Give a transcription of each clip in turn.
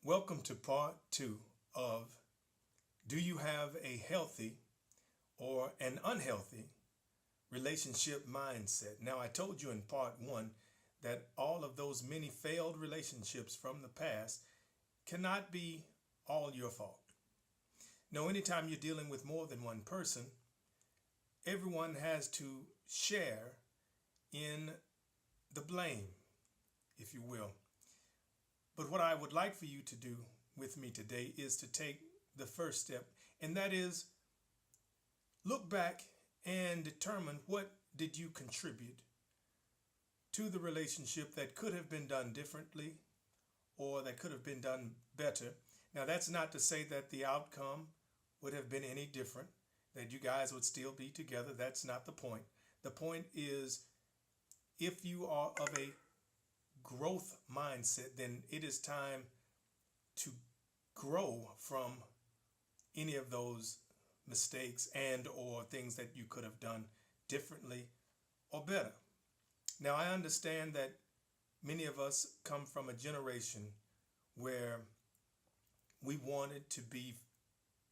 Welcome to part two of Do You Have a Healthy or an Unhealthy Relationship Mindset? Now, I told you in part one that all of those many failed relationships from the past cannot be all your fault. Now, anytime you're dealing with more than one person, everyone has to share in the blame, if you will. But what I would like for you to do with me today is to take the first step, and that is look back and determine what did you contribute to the relationship that could have been done differently or that could have been done better. Now, that's not to say that the outcome would have been any different, that you guys would still be together. That's not the point. The point is, if you are of a growth mindset, then it is time to grow from any of those mistakes and or things that you could have done differently or better. Now, I understand that many of us come from a generation where we wanted to be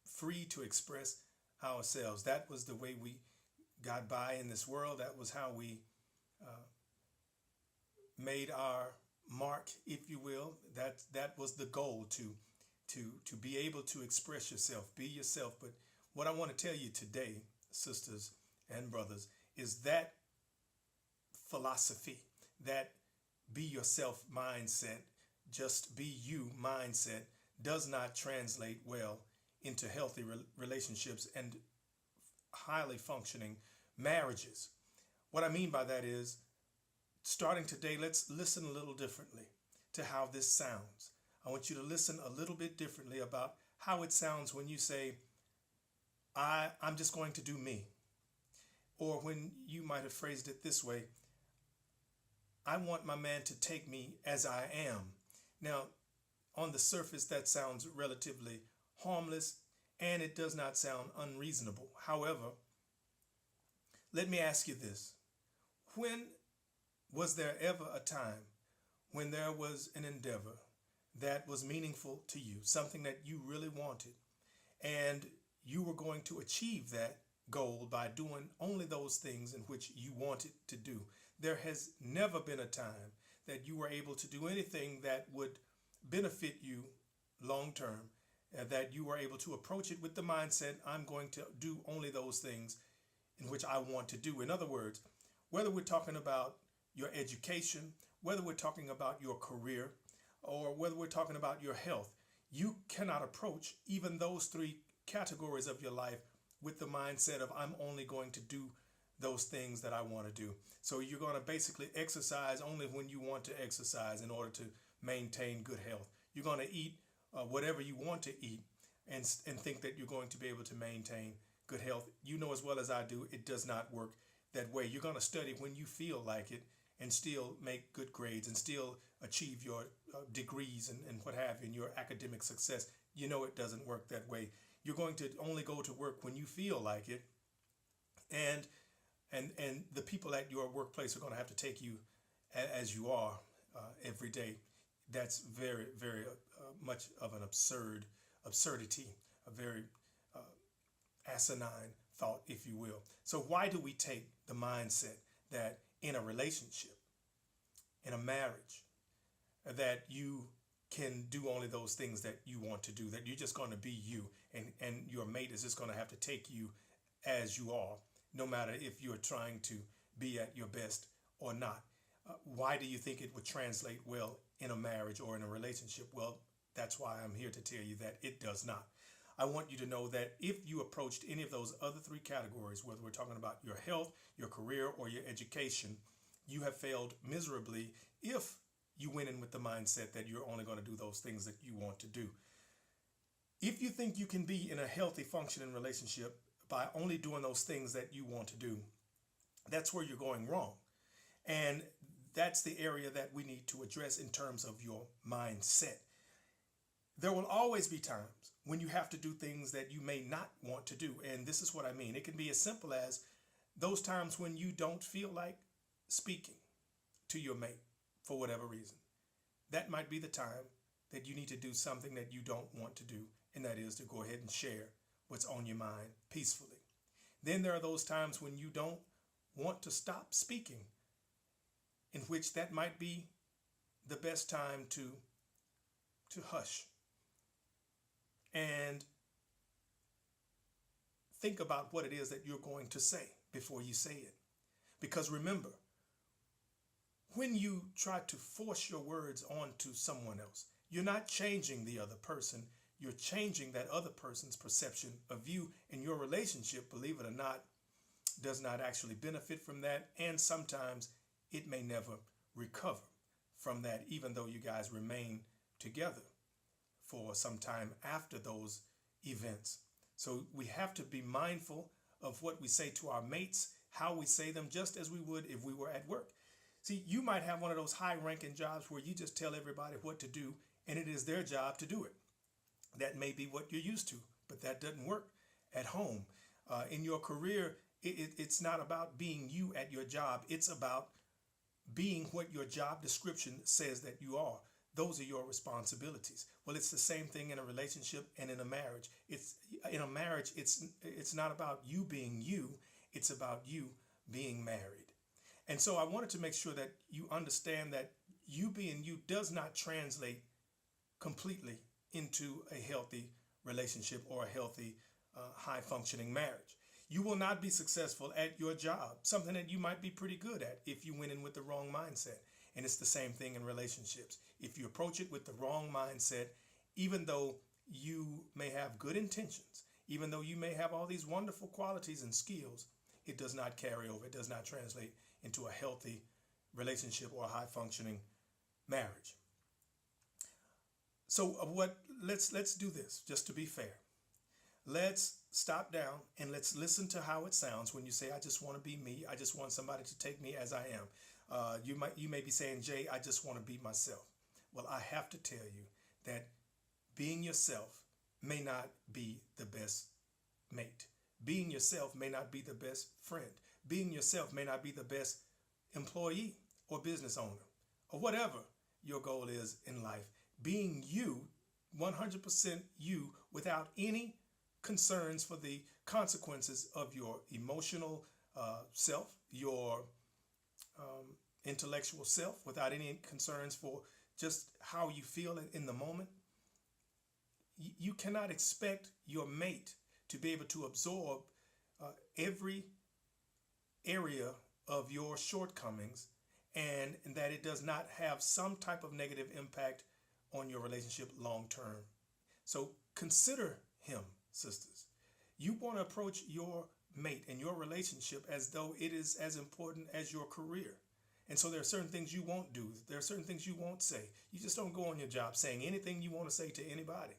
free to express ourselves. That was the way we got by in this world. That was how we made our mark, if you will. That was the goal, to be able to express yourself, be yourself. But what I want to tell you today, sisters and brothers, is that philosophy, that be yourself mindset, just be you mindset, does not translate well into healthy relationships and highly functioning marriages. What I mean by that is, starting today, let's listen a little differently to how this sounds. I want you to listen a little bit differently about how it sounds when you say, I'm just going to do me. Or when you might have phrased it this way, I want my man to take me as I am. Now, on the surface, that sounds relatively harmless and it does not sound unreasonable. However, let me ask you this. When was there ever a time when there was an endeavor that was meaningful to you, something that you really wanted, and you were going to achieve that goal by doing only those things in which you wanted to do? There has never been a time that you were able to do anything that would benefit you long term, that you were able to approach it with the mindset, I'm going to do only those things in which I want to do. In other words, whether we're talking about your education, whether we're talking about your career, or whether we're talking about your health, you cannot approach even those three categories of your life with the mindset of I'm only going to do those things that I want to do. So you're going to basically exercise only when you want to exercise in order to maintain good health. You're going to eat whatever you want to eat and think that you're going to be able to maintain good health. You know as well as I do, it does not work that way. You're going to study when you feel like it and still make good grades and still achieve your degrees and what have you, and your academic success. You know it doesn't work that way. You're going to only go to work when you feel like it, and the people at your workplace are going to have to take you as you are every day. That's very, very much of an absurdity, a very asinine thought, if you will. So why do we take the mindset that in a relationship, in a marriage, that you can do only those things that you want to do, that you're just going to be you, and your mate is just going to have to take you as you are, no matter if you're trying to be at your best or not? Why do you think it would translate well in a marriage or in a relationship? Well, that's why I'm here to tell you that it does not. I want you to know that if you approached any of those other three categories, whether we're talking about your health, your career, or your education, you have failed miserably if you went in with the mindset that you're only going to do those things that you want to do. If you think you can be in a healthy, functioning relationship by only doing those things that you want to do, that's where you're going wrong. And that's the area that we need to address in terms of your mindset. There will always be times when you have to do things that you may not want to do. And this is what I mean. It can be as simple as those times when you don't feel like speaking to your mate for whatever reason. That might be the time that you need to do something that you don't want to do, and that is to go ahead and share what's on your mind peacefully. Then there are those times when you don't want to stop speaking, in which that might be the best time to hush and think about what it is that you're going to say before you say it. Because remember, when you try to force your words onto someone else, you're not changing the other person. You're changing that other person's perception of you, and your relationship, believe it or not, does not actually benefit from that. And sometimes it may never recover from that, even though you guys remain together for some time after those events. So we have to be mindful of what we say to our mates, how we say them, just as we would if we were at work. See, you might have one of those high-ranking jobs where you just tell everybody what to do, and it is their job to do it. That may be what you're used to, but that doesn't work at home. In your career, it's not about being you at your job. It's about being what your job description says that you are. Those are your responsibilities. Well, it's the same thing in a relationship and in a marriage. In a marriage, it's not about you being you. It's about you being married. And so I wanted to make sure that you understand that you being you does not translate completely into a healthy relationship or a healthy, high-functioning marriage. You will not be successful at your job, something that you might be pretty good at if you went in with the wrong mindset. And it's the same thing in relationships. If you approach it with the wrong mindset, even though you may have good intentions, even though you may have all these wonderful qualities and skills, it does not carry over. It does not translate into a healthy relationship or a high-functioning marriage. So let's do this, just to be fair. Let's stop down and let's listen to how it sounds when you say, I just want to be me. I just want somebody to take me as I am. You may be saying, Jay, I just want to be myself. Well, I have to tell you that being yourself may not be the best mate. Being yourself may not be the best friend. Being yourself may not be the best employee or business owner or whatever your goal is in life. Being you, 100% you, without any concerns for the consequences of your emotional self, your intellectual self, without any concerns for just how you feel in the moment. You cannot expect your mate to be able to absorb every area of your shortcomings and that it does not have some type of negative impact on your relationship long term. So consider him, sisters. You want to approach your mate and your relationship as though it is as important as your career. And so there are certain things you won't do. There are certain things you won't say. You just don't go on your job saying anything you want to say to anybody.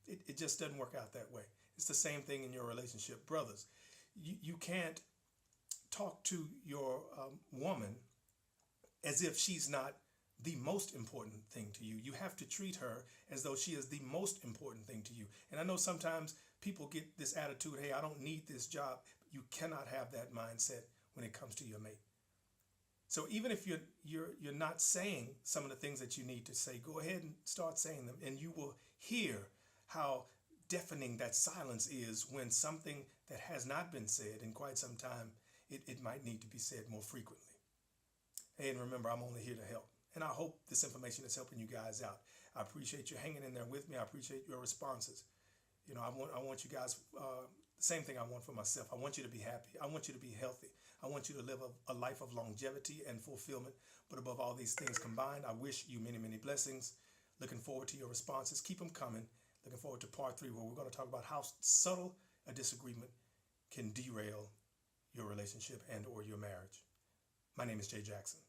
It just doesn't work out that way. It's the same thing in your relationship. Brothers, you can't talk to your woman as if she's not the most important thing to you. You have to treat her as though she is the most important thing to you. And I know sometimes people get this attitude, hey, I don't need this job. You cannot have that mindset when it comes to your mate. So even if you're not saying some of the things that you need to say, go ahead and start saying them, and you will hear how deafening that silence is when something that has not been said in quite some time, it might need to be said more frequently. Hey, and remember, I'm only here to help. And I hope this information is helping you guys out. I appreciate you hanging in there with me. I appreciate your responses. You know, I want you guys, the same thing I want for myself. I want you to be happy. I want you to be healthy. I want you to live a life of longevity and fulfillment. But above all these things combined, I wish you many, many blessings. Looking forward to your responses. Keep them coming. Looking forward to part 3, where we're going to talk about how subtle a disagreement can derail your relationship and or your marriage. My name is Jay Jackson.